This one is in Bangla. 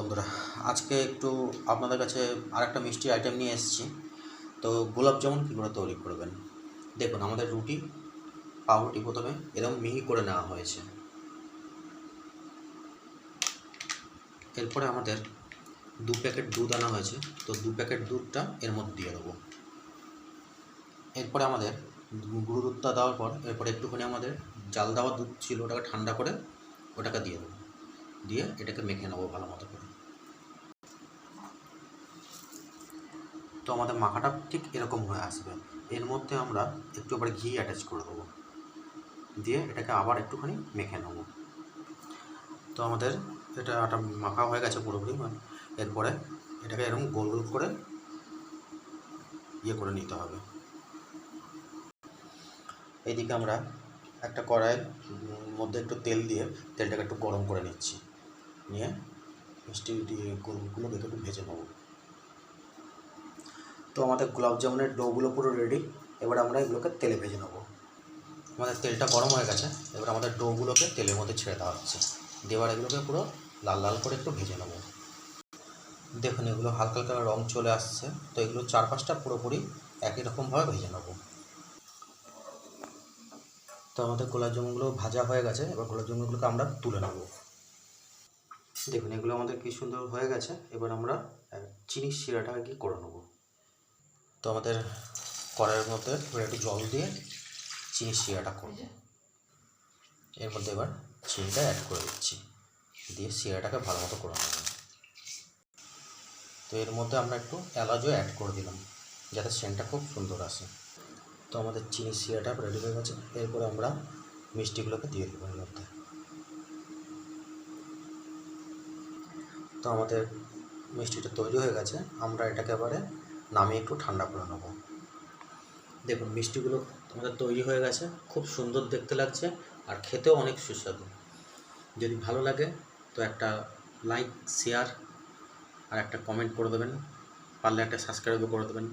বন্ধুরা, আজকে একটু আপনাদের কাছে আরেকটা মিষ্টি আইটেম নিয়ে এসেছি। তো গোলাপ জামুন কী করে তৈরি করবেন দেখুন। আমাদের পাউরুটি প্রথমে এরকম মিহি করে নেওয়া হয়েছে। এরপরে আমাদের 2 প্যাকেট দুধ আনা হয়েছে। তো 2 প্যাকেট দুধটা এর মধ্যে দিয়ে দেবো। এরপরে আমাদের গুঁড়ো দুধটা দেওয়ার পর এরপরে একটুখানি আমাদের জাল দেওয়া দুধ ছিল, ওটাকে ঠান্ডা করে ওটাকে দিয়ে দেবো। দিয়ে এটাকে মেখে নেবো ভালো মতো করে। তো আমাদের মাখাটা ঠিক এরকম হয়ে আসবে। এর মধ্যে আমরা একটু আবার ঘি অ্যাটাচ করে দেবো, দিয়ে এটাকে আবার একটুখানি মেখে নেব। তো আমাদের এটা আটা মাখা হয়ে গেছে পুরোপুরি। এরপরে এটাকে এরকম গোল গোল করে করে নিতে হবে। এইদিকে আমরা একটা কড়াইয়ের মধ্যে একটু তেল দিয়ে তেলটাকে একটু গরম করে নিচ্ছি, নিয়ে মিষ্টি গোলগুলো একটু ভেজে নেব। তো আমাদের গোলাপ জামুনের ডোগুলো পুরো রেডি। এবার আমরা এগুলোকে তেলে ভেজে নেব। আমাদের তেলটা গরম হয়ে গেছে। এবার আমাদের ডোগুলোকে তেলের মধ্যে ছেড়ে দেওয়া হচ্ছে, দেওয়ার এগুলোকে পুরো লাল লাল করে একটু ভেজে নেব। দেখুন এগুলো হালকা হালকা রং চলে আসছে। তো এগুলো 4-5টা পুরোপুরি একই রকমভাবে ভেজে নেব। তো আমাদের গোলাপ জামুনগুলো ভাজা হয়ে গেছে। এবার গোলাপ জামুনগুলোকে আমরা তুলে নেব। দেখুন এগুলো আমাদের কি সুন্দর হয়ে গেছে। এবার আমরা চিনির শিরাটাকে কি করে নেব। তো আমাদের কড়াইয়ের মধ্যে এবার একটু জল দিয়ে চিনির শিরাটা করব। এর মধ্যে এবার চিনিটা অ্যাড করে দিচ্ছি, দিয়ে শিরাটাকে ভালো মতো করে নেব। তো এর মধ্যে আমরা একটু এলাচও অ্যাড করে দিলাম, যাতে সেন্টটা খুব সুন্দর আসে। তো আমাদের চিনি শিরাটা রেডি হয়ে গেছে। এরপরে আমরা মিষ্টিগুলোকে দিয়ে দেবো এর মধ্যে। তো আমাদের মিষ্টিটা তৈরি হয়ে গেছে। আমরা এটাকে এবারে নামিয়ে একটু ঠান্ডা করে নেব। দেখুন মিষ্টিগুলো আমাদের তৈরি হয়ে গেছে, খুব সুন্দর দেখতে লাগছে আর খেতেও অনেক সুস্বাদু। যদি ভালো লাগে তো একটা লাইক, শেয়ার আর একটা কমেন্ট করে দেবেন, পারলে একটা সাবস্ক্রাইবও করে দেবেন।